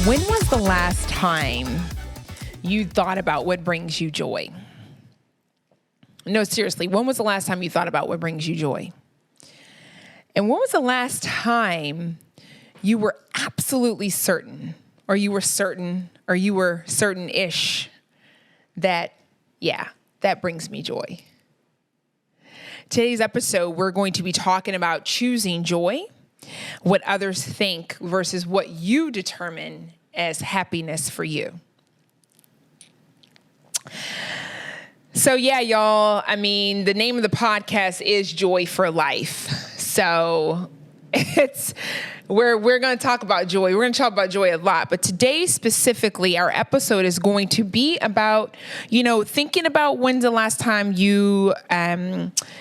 When was the last time you thought about what brings you joy? No, seriously, when was the last time you thought about what brings you joy? And when was the last time you were absolutely certain, or you were certain-ish that, yeah, that brings me joy? Today's episode, we're going to be talking about choosing joy, what others think versus what you determine as happiness for you. So yeah, y'all, I mean, the name of the podcast is Joy for Life. So we're going to talk about joy. We're going to talk about joy a lot, but today specifically, our episode is going to be about, thinking about when's the last time you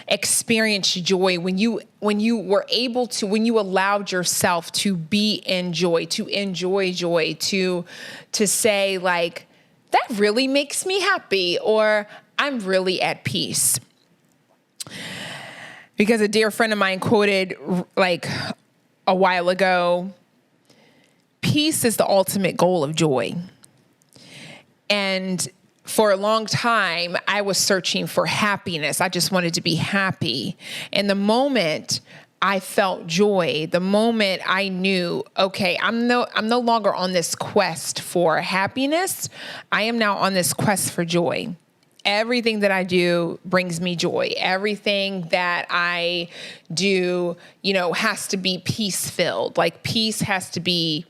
experienced joy, when you were able to, when you allowed yourself to be in joy, to enjoy joy, to say like, that really makes me happy, or I'm really at peace. Because a dear friend of mine quoted like a while ago, peace is the ultimate goal of joy. And for a long time, I was searching for happiness. I just wanted to be happy. And the moment I felt joy, the moment I knew, okay, I'm no longer on this quest for happiness. I am now on this quest for joy. Everything that I do brings me joy. Everything that I do, has to be peace-filled. Like peace has to be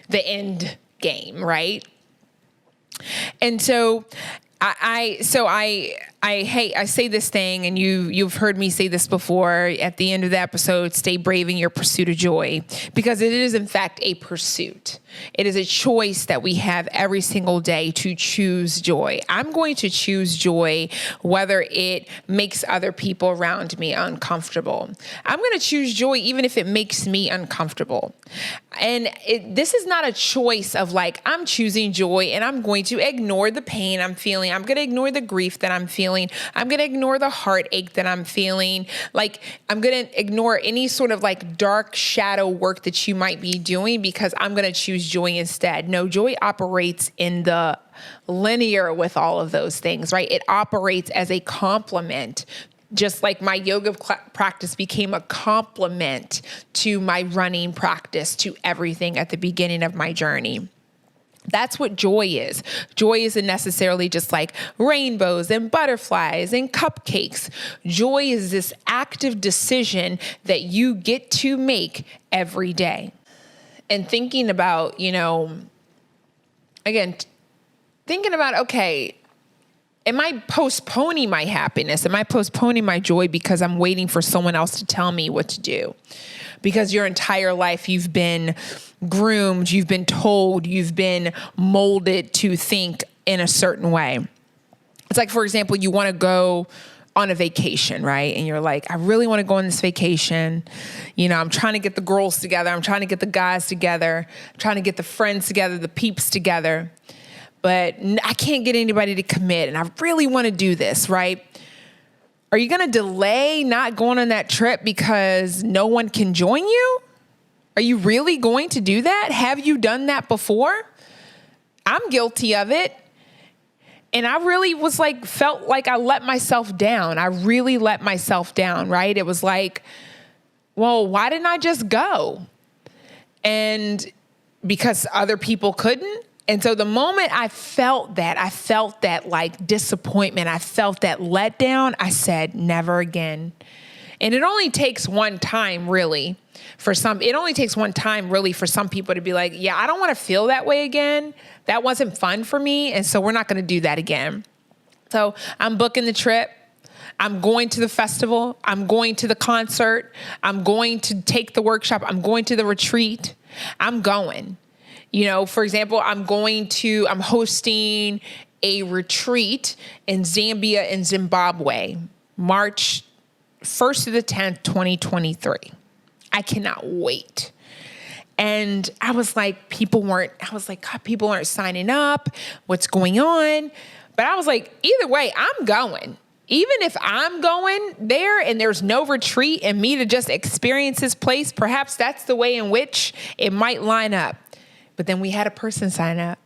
the end game, right? And so I say this thing, and you've heard me say this before at the end of the episode, stay brave in your pursuit of joy, because it is in fact a pursuit. It is a choice that we have every single day to choose joy. I'm going to choose joy whether it makes other people around me uncomfortable. I'm going to choose joy even if it makes me uncomfortable. And this is not a choice of like, I'm choosing joy and I'm going to ignore the pain I'm feeling. I'm going to ignore the grief that I'm feeling. I'm going to ignore the heartache that I'm feeling. Like, I'm going to ignore any sort of like dark shadow work that you might be doing because I'm going to choose joy instead. No, joy operates in the linear with all of those things, right? It operates as a complement. Just like my yoga practice became a complement to my running practice, to everything at the beginning of my journey. That's what joy is. Joy isn't necessarily just like rainbows and butterflies and cupcakes. Joy is this active decision that you get to make every day. And thinking about, okay, am I postponing my happiness? Am I postponing my joy because I'm waiting for someone else to tell me what to do? Because your entire life you've been groomed, you've been told, you've been molded to think in a certain way. It's like, for example, you want to go on a vacation, right? And you're like, I really want to go on this vacation. I'm trying to get the girls together. I'm trying to get the guys together. I'm trying to get the friends together, the peeps together. But I can't get anybody to commit. And I really want to do this, right? Are you going to delay not going on that trip because no one can join you? Are you really going to do that? Have you done that before? I'm guilty of it. And I really felt like I let myself down. I really let myself down, right? It was like, well, why didn't I just go? And because other people couldn't. And so the moment I felt that like disappointment, I felt that letdown, I said, never again. And it only takes one time really for some people to be like, yeah, I don't want to feel that way again. That wasn't fun for me. And so we're not going to do that again. So I'm booking the trip. I'm going to the festival. I'm going to the concert. I'm going to take the workshop. I'm going to the retreat. I'm going. For example, I'm hosting a retreat in Zambia and Zimbabwe, March 1st to the 10th, 2023. I cannot wait. And I was like, people aren't signing up. What's going on? But I was like, either way, I'm going. Even if I'm going there and there's no retreat and me to just experience this place, perhaps that's the way in which it might line up. But then we had a person sign up,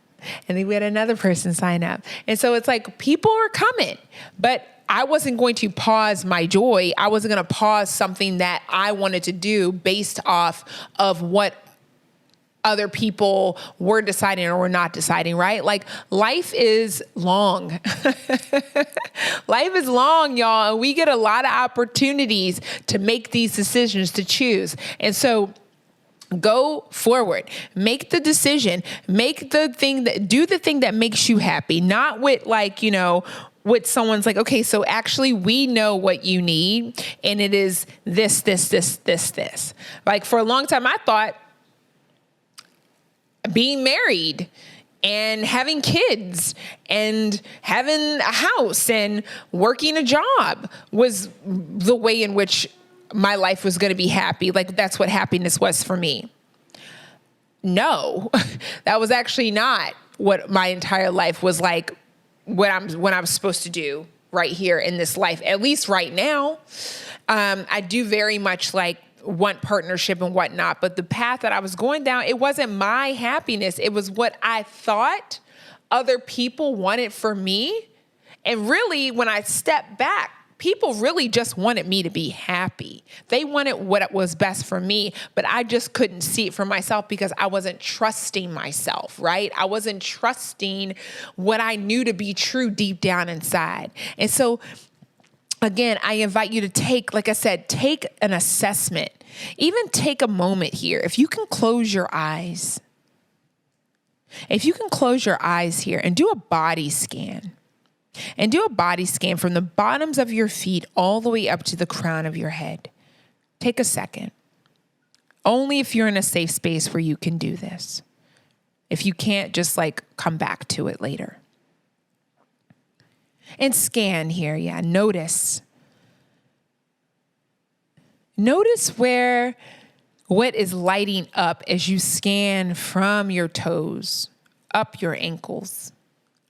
and then we had another person sign up. And so it's like, people are coming, but I wasn't going to pause my joy. I wasn't going to pause something that I wanted to do based off of what other people were deciding or were not deciding, right? Like, life is long. Life is long, y'all. And we get a lot of opportunities to make these decisions, to choose. And so go forward, make the decision, do the thing that makes you happy, not with with someone's like, okay, so actually we know what you need. And it is this. Like, for a long time, I thought being married and having kids and having a house and working a job was the way in which my life was going to be happy. Like, that's what happiness was for me. No, that was actually not what my entire life was like, when I was supposed to do right here in this life, at least right now. I do very much want partnership and whatnot, but the path that I was going down, it wasn't my happiness. It was what I thought other people wanted for me. And really, when I stepped back, people really just wanted me to be happy. They wanted what was best for me, but I just couldn't see it for myself because I wasn't trusting myself, right? I wasn't trusting what I knew to be true deep down inside. And so, again, I invite you to take an assessment. Even take a moment here. If you can close your eyes. If you can close your eyes here and do a body scan. And do a body scan from the bottoms of your feet all the way up to the crown of your head. Take a second. Only if you're in a safe space where you can do this. If you can't, just come back to it later. And scan here, notice. Notice what is lighting up as you scan from your toes, up your ankles,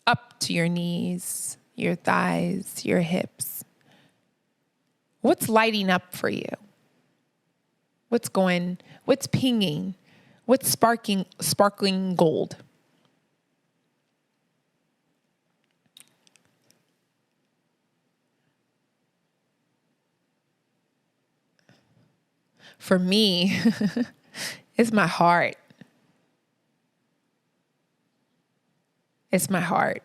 up to your knees, your thighs, your hips. What's lighting up for you? What's pinging? What's sparkling gold? For me, it's my heart. It's my heart.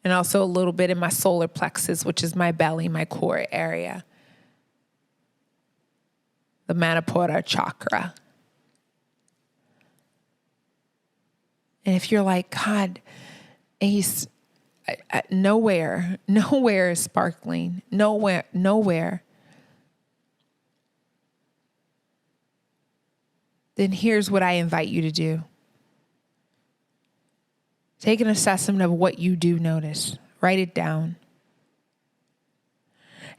And also a little bit in my solar plexus, which is my belly, my core area. The Manipura chakra. And if you're like, God, Ace, nowhere is sparkling. Nowhere. Then here's what I invite you to do. Take an assessment of what you do notice. Write it down.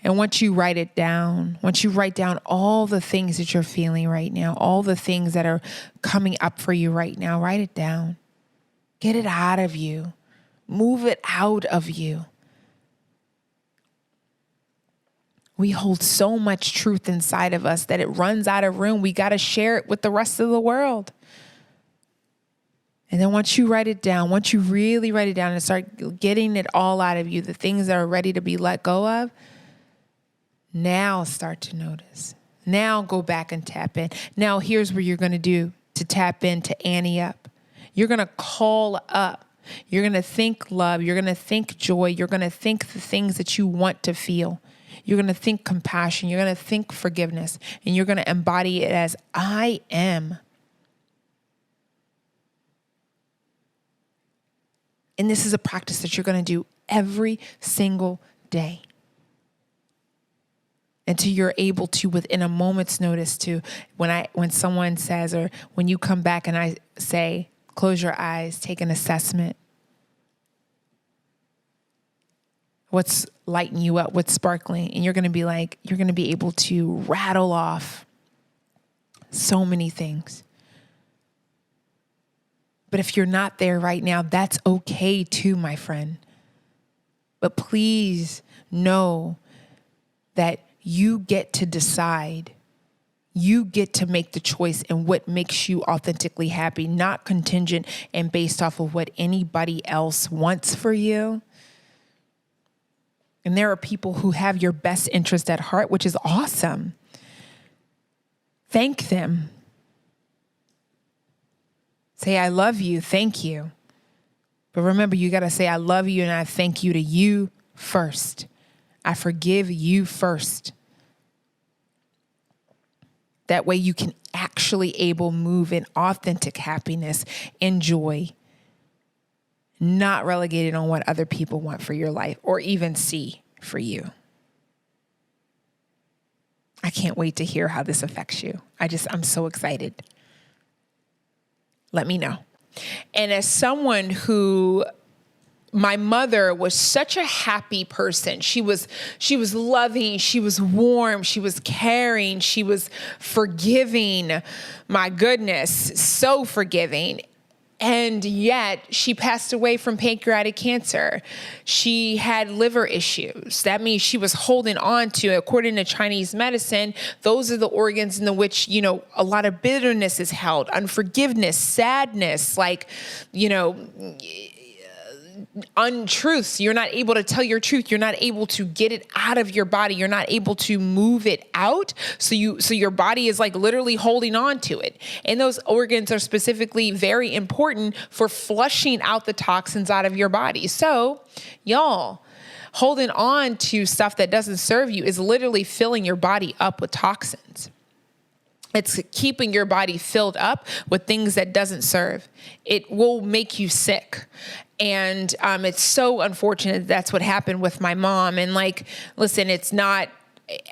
And once you write down all the things that you're feeling right now, all the things that are coming up for you right now, write it down. Get it out of you. Move it out of you. We hold so much truth inside of us that it runs out of room. We got to share it with the rest of the world. And then once you write it down, once you really write it down and start getting it all out of you, the things that are ready to be let go of, now start to notice. Now go back and tap in. Now here's what you're going to do to tap in, to ante up. You're going to call up. You're going to think love. You're going to think joy. You're going to think the things that you want to feel. You're going to think compassion. You're going to think forgiveness. And you're going to embody it as I am. And this is a practice that you're going to do every single day. Until you're able to, within a moment's notice, to when someone says, or when you come back and I say, close your eyes, take an assessment. What's lighting you up? What's sparkling? And you're going to be able to rattle off so many things. But if you're not there right now, that's okay too, my friend. But please know that you get to decide. You get to make the choice in what makes you authentically happy, not contingent and based off of what anybody else wants for you. And there are people who have your best interest at heart, which is awesome. Thank them. Say, I love you. Thank you. But remember, you got to say, I love you and I thank you to you first. I forgive you first. That way you can actually move in authentic happiness and joy, not relegated on what other people want for your life or even see for you. I can't wait to hear how this affects you. I'm so excited. Let me know. And as someone who, my mother was such a happy person. She was loving, she was warm, she was caring, she was forgiving. My goodness, so forgiving. And yet she passed away from pancreatic cancer. She had liver issues. That means she was holding on to, according to Chinese medicine, those are the organs in which, a lot of bitterness is held, unforgiveness, sadness, untruths. You're not able to tell your truth. You're not able to get it out of your body. You're not able to move it out. So your body is like literally holding on to it. And those organs are specifically very important for flushing out the toxins out of your body. So y'all, holding on to stuff that doesn't serve you is literally filling your body up with toxins. It's keeping your body filled up with things that doesn't serve. It will make you sick. And it's so unfortunate that's what happened with my mom. And listen,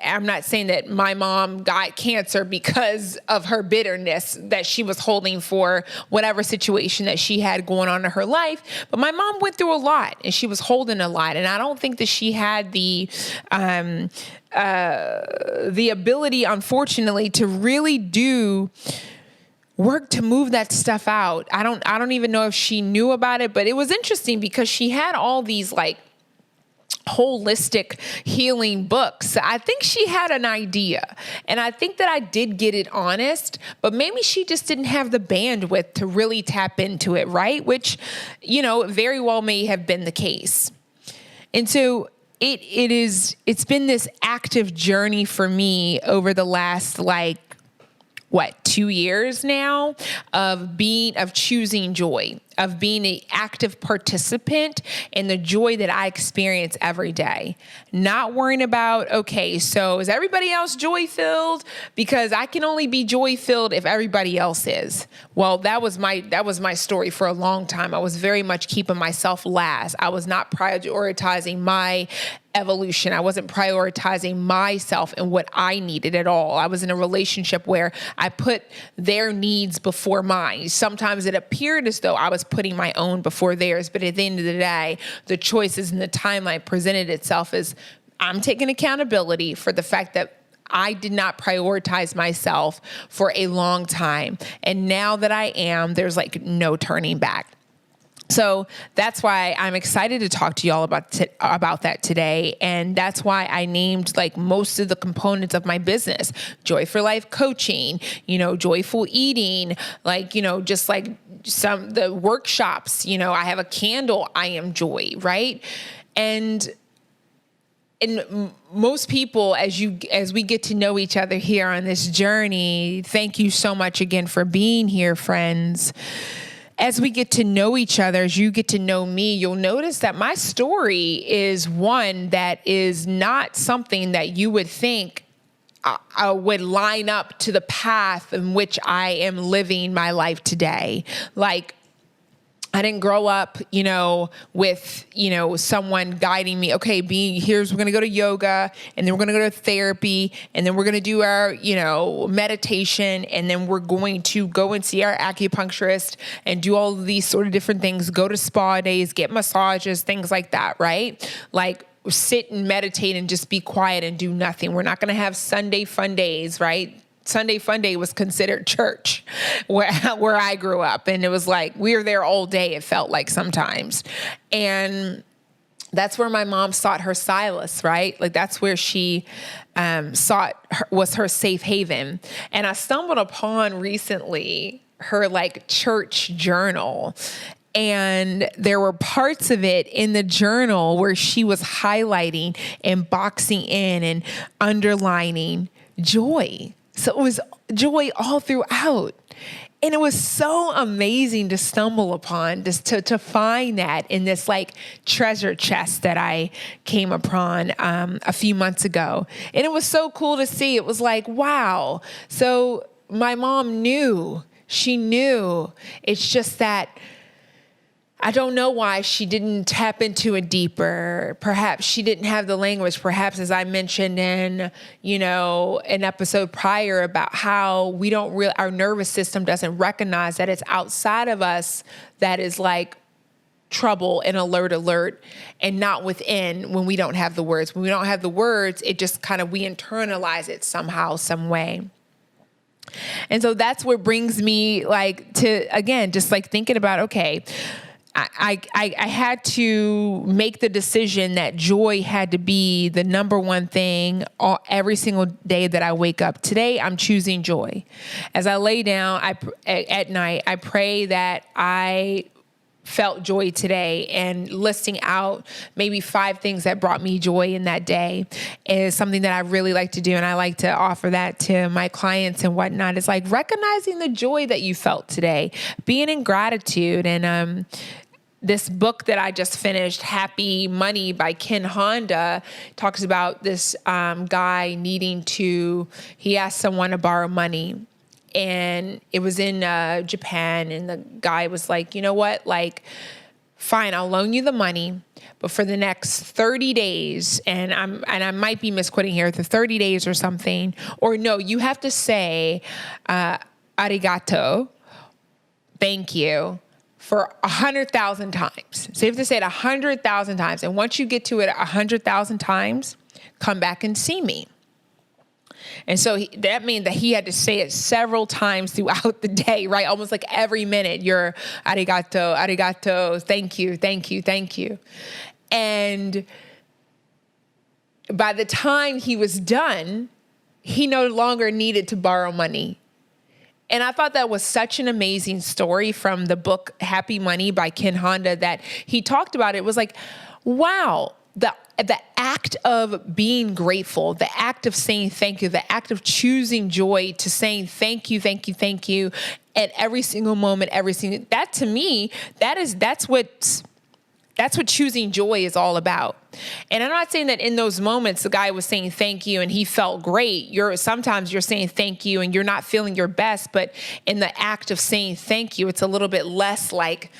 I'm not saying that my mom got cancer because of her bitterness that she was holding for whatever situation that she had going on in her life. But my mom went through a lot and she was holding a lot. And I don't think that she had the ability, unfortunately, to really do work to move that stuff out. I don't even know if she knew about it, but it was interesting because she had all these holistic healing books. I think she had an idea, and I think that I did get it honest, but maybe she just didn't have the bandwidth to really tap into it, right? Which, very well may have been the case. And so it's been this active journey for me over the last 2 years now of choosing joy, of being an active participant in the joy that I experience every day. Not worrying about, okay, so is everybody else joy-filled? Because I can only be joy-filled if everybody else is. Well, that was my story for a long time. I was very much keeping myself last. I was not prioritizing my evolution. I wasn't prioritizing myself and what I needed at all. I was in a relationship where I put their needs before mine. Sometimes it appeared as though I was putting my own before theirs, but at the end of the day, the choices and the timeline presented itself as I'm taking accountability for the fact that I did not prioritize myself for a long time. And now that I am, there's no turning back. So that's why I'm excited to talk to y'all about that today. And that's why I named most of the components of my business: Joy for Life Coaching, joyful eating, the workshops, I have a candle, I am joy, right? And most people, as we get to know each other here on this journey, thank you so much again for being here, friends. As we get to know each other, as you get to know me, you'll notice that my story is one that is not something that you would think I would line up to the path in which I am living my life today. I didn't grow up, with, someone guiding me. Okay, we're going to go to yoga, and then we're going to go to therapy, and then we're going to do our, meditation, and then we're going to go and see our acupuncturist and do all of these sort of different things, go to spa days, get massages, things like that, right? Sit and meditate and just be quiet and do nothing. We're not going to have Sunday fun days, right? Sunday fun day was considered church where I grew up. And it was we were there all day, it felt like sometimes. And that's where my mom sought her solace, right? Like that's where she was her safe haven. And I stumbled upon recently her like church journal. And there were parts of it in the journal where she was highlighting and boxing in and underlining joy. So it was joy all throughout. And it was so amazing to stumble upon, just to find that in this like treasure chest that I came upon a few months ago. And it was so cool to see. It was like, wow. So my mom knew, she knew. It's just that I don't know why she didn't tap into it deeper. Perhaps she didn't have the language. Perhaps, as I mentioned in, an episode prior about how we don't our nervous system doesn't recognize that it's outside of us that is like trouble and alert, and not within when we don't have the words. When we don't have the words, it just kind of, we internalize it somehow, some way. And so that's what brings me like to, again, just like thinking about, okay, I had to make the decision that joy had to be the number one thing every single day that I wake up. Today, I'm choosing joy. As I lay down at night, I pray that I felt joy today, and listing out maybe 5 things that brought me joy in that day is something that I really like to do. And I like to offer that to my clients and whatnot. It's like recognizing the joy that you felt today, being in gratitude. And, this book that I just finished, Happy Money by Ken Honda, talks about this guy he asked someone to borrow money. And it was in Japan. And the guy was like, you know what? Like, fine, I'll loan you the money. But for the next 30 days, and I might be misquoting here, the 30 days or something, or no, you have to say arigato, thank you, for 100,000 times. So you have to say it 100,000 times. And once you get to it 100,000 times, come back and see me. And so that means that he had to say it several times throughout the day, right? Almost like every minute, you're arigato, arigato, thank you, thank you, thank you. And by the time he was done, he no longer needed to borrow money. And I thought that was such an amazing story from the book Happy Money by Ken Honda that he talked about. It was like, wow, the act of being grateful, the act of saying thank you, the act of choosing joy to saying thank you, thank you, thank you at every single moment, that to me, that's what choosing joy is all about. And I'm not saying that in those moments, the guy was saying thank you and he felt great. Sometimes you're saying thank you and you're not feeling your best, but in the act of saying thank you, it's a little bit less like,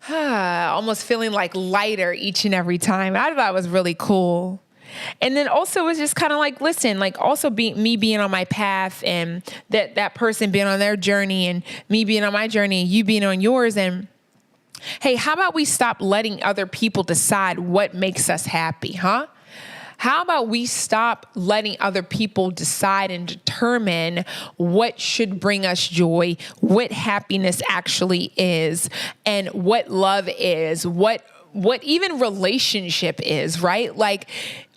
almost feeling like lighter each and every time. I thought it was really cool. And then also it was just kind of like, listen, like also me being on my path and that person being on their journey and me being on my journey and you being on yours. And hey, how about we stop letting other people decide what makes us happy, huh? How about we stop letting other people decide and determine what should bring us joy, what happiness actually is, and what love is, what even relationship is, right? Like,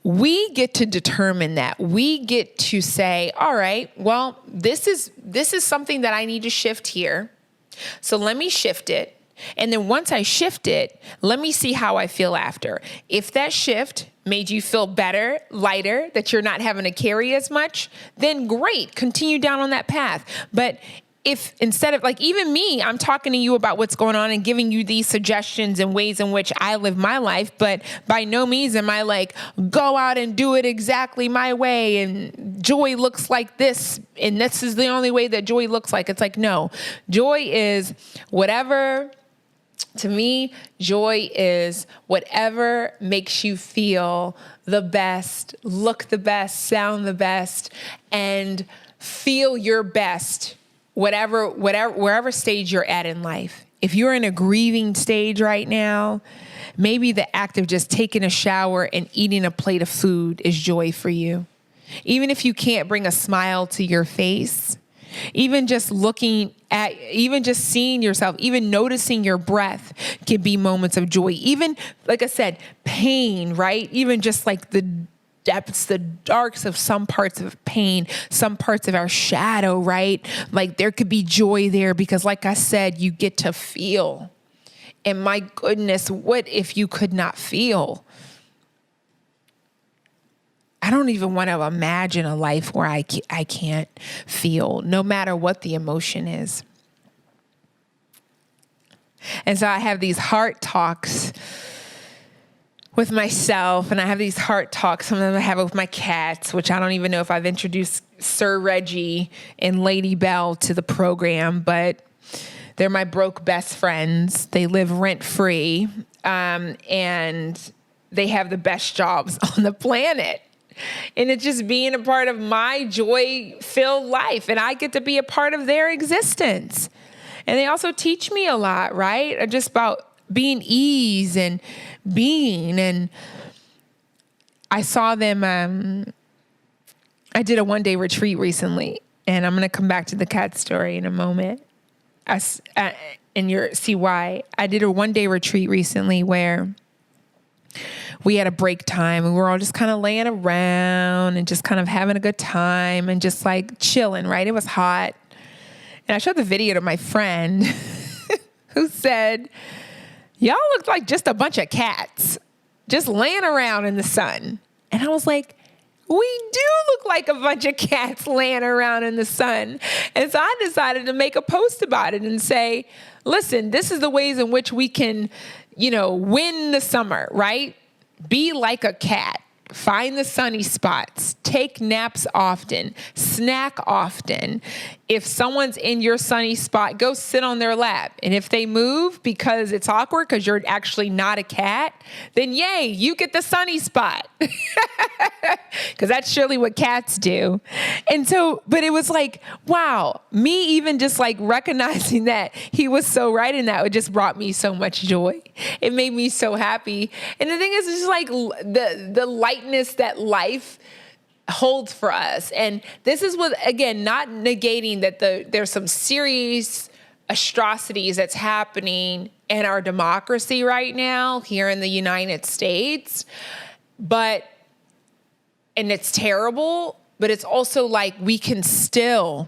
we get to determine that. We get to say, all right, well, this is something that I need to shift here. So let me shift it. And then once I shift it, let me see how I feel after. If that shift made you feel better, lighter, that you're not having to carry as much, then great, continue down on that path. But if instead of like even me, I'm talking to you about what's going on and giving you these suggestions and ways in which I live my life, but by no means am I like, go out and do it exactly my way and joy looks like this and this is the only way that joy looks like. It's like, no, joy is whatever. To me, joy is whatever makes you feel the best, look the best, sound the best, and feel your best, wherever stage you're at in life. If you're in a grieving stage right now, maybe the act of just taking a shower and eating a plate of food is joy for you. Even if you can't bring a smile to your face, Even just looking at, even just seeing yourself, even noticing your breath can be moments of joy. Even, like I said, pain, right? Even just like the depths, the darks of some parts of pain, some parts of our shadow, right? Like there could be joy there because, like I said, you get to feel. And my goodness, what if you could not feel? I don't even want to imagine a life where I can't feel, no matter what the emotion is. And so I have these heart talks with myself, and I have these heart talks. Some of them I have with my cats, which I don't even know if I've introduced Sir Reggie and Lady Belle to the program, but they're my broke best friends. They live rent-free, and they have the best jobs on the planet. And it's just being a part of my joy-filled life. And I get to be a part of their existence. And they also teach me a lot, right? Just about being ease and being. And I saw them, I did a one-day retreat recently. And I'm going to come back to the cat story in a moment. And you'll see why. I did a one-day retreat recently where we had a break time and we were all just kind of laying around and just kind of having a good time and just like chilling, right? It was hot. And I showed the video to my friend who said, y'all look like just a bunch of cats just laying around in the sun. And I was like, we do look like a bunch of cats laying around in the sun. And so I decided to make a post about it and say, listen, this is the ways in which we can, win the summer, right? Be like a cat. Find the sunny spots. Take naps often. Snack often. If someone's in your sunny spot, go sit on their lap. And if they move because it's awkward because you're actually not a cat, then yay, you get the sunny spot. Because that's surely what cats do. And so, but it was like, wow, me even just like recognizing that he was so right in that, it just brought me so much joy. It made me so happy. And the thing is, it's just like the lightness that life holds for us. And this is what, again, not negating that there's some serious atrocities that's happening in our democracy right now here in the United States. And it's terrible, but it's also like we can still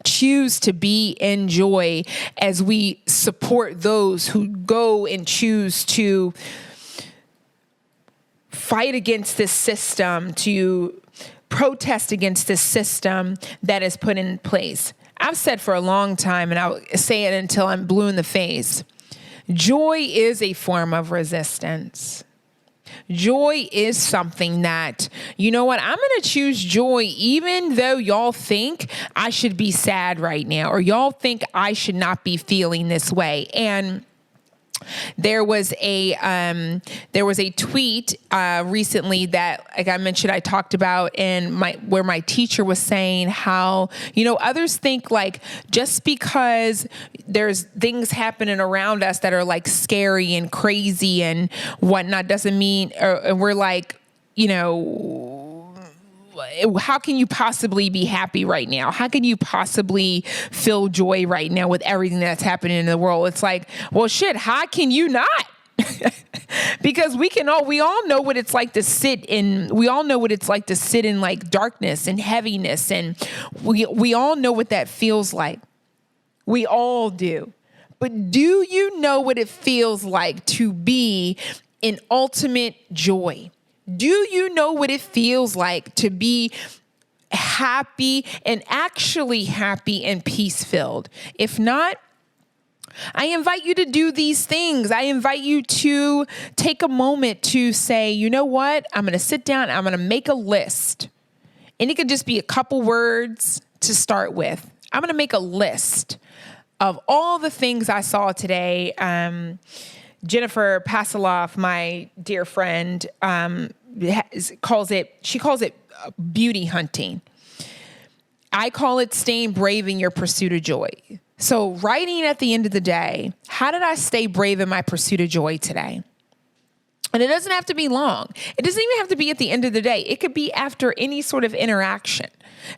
choose to be in joy as we support those who go and choose to fight against this system, to protest against this system that is put in place. I've said for a long time, and I'll say it until I'm blue in the face, joy is a form of resistance. Joy is something that, you know what, I'm going to choose joy even though y'all think I should be sad right now, or y'all think I should not be feeling this way. And there was a tweet recently that, like I mentioned, I talked about where my teacher was saying how, others think like just because there's things happening around us that are like scary and crazy and whatnot doesn't mean, and we're like, how can you possibly be happy right now? How can you possibly feel joy right now with everything that's happening in the world? It's like, well, shit, how can you not? Because we all know what it's like to sit in like darkness and heaviness. And we all know what that feels like. We all do. But do you know what it feels like to be in ultimate joy? Do you know what it feels like to be happy and actually happy and peace-filled? If not, I invite you to do these things. I invite you to take a moment to say, you know what? I'm going to sit down. I'm going to make a list. And it could just be a couple words to start with. I'm going to make a list of all the things I saw today. Jennifer Pasiloff, my dear friend, calls it beauty hunting. I call it staying brave in your pursuit of joy. So writing at the end of the day, how did I stay brave in my pursuit of joy today? And it doesn't have to be long. It doesn't even have to be at the end of the day. It could be after any sort of interaction.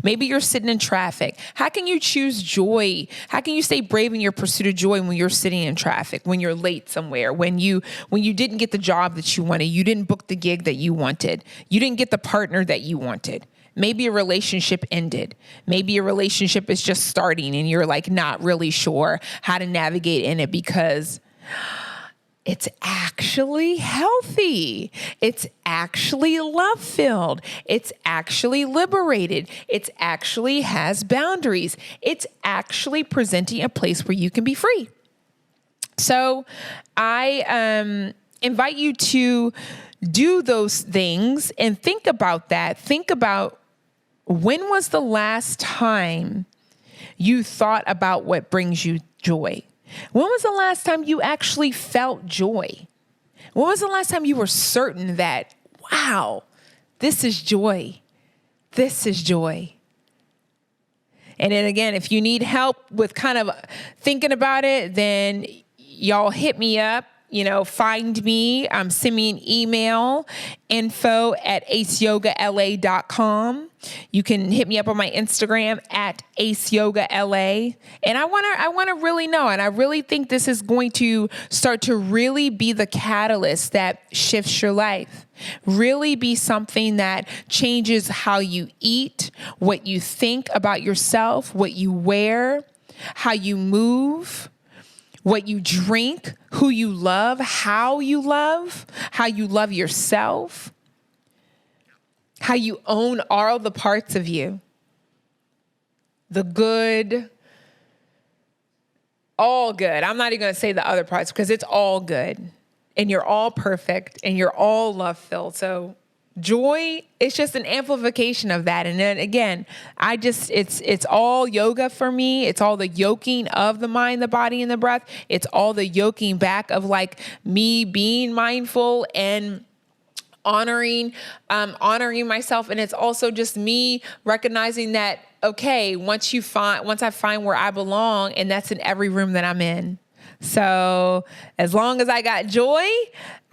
Maybe you're sitting in traffic. How can you choose joy? How can you stay brave in your pursuit of joy when you're sitting in traffic, when you're late somewhere, when you didn't get the job that you wanted, you didn't book the gig that you wanted, you didn't get the partner that you wanted? Maybe a relationship ended. Maybe a relationship is just starting and you're like not really sure how to navigate in it because it's actually healthy. It's actually love-filled. It's actually liberated. It's actually has boundaries. It's actually presenting a place where you can be free. So I invite you to do those things and think about that. Think about, when was the last time you thought about what brings you joy? When was the last time you actually felt joy? When was the last time you were certain that, wow, this is joy? This is joy. And then again, if you need help with kind of thinking about it, then y'all hit me up. Find me, send me an email, info@aceyogala.com. You can hit me up on my Instagram @aceyogala. And I want to really know. And I really think this is going to start to really be the catalyst that shifts your life. Really be something that changes how you eat, what you think about yourself, what you wear, how you move, what you drink, who you love, how you love yourself, how you own all the parts of you, the good, all good. I'm not even going to say the other parts because it's all good and you're all perfect and you're all love-filled. So joy is just an amplification of that. And then again, it's all yoga for me. It's all the yoking of the mind, the body, and the breath. It's all the yoking back of like me being mindful and honoring myself. And it's also just me recognizing that, okay, once I find where I belong, and that's in every room that I'm in. So as long as I got joy,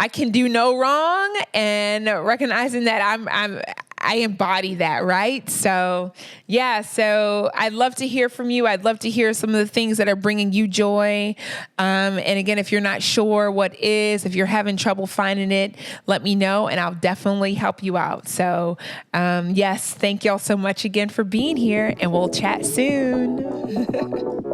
I can do no wrong, and recognizing that I embody that, right? So yeah, so I'd love to hear from you. I'd love to hear some of the things that are bringing you joy. And again, if you're not sure what is, if you're having trouble finding it, let me know and I'll definitely help you out. So yes, thank y'all so much again for being here, and we'll chat soon.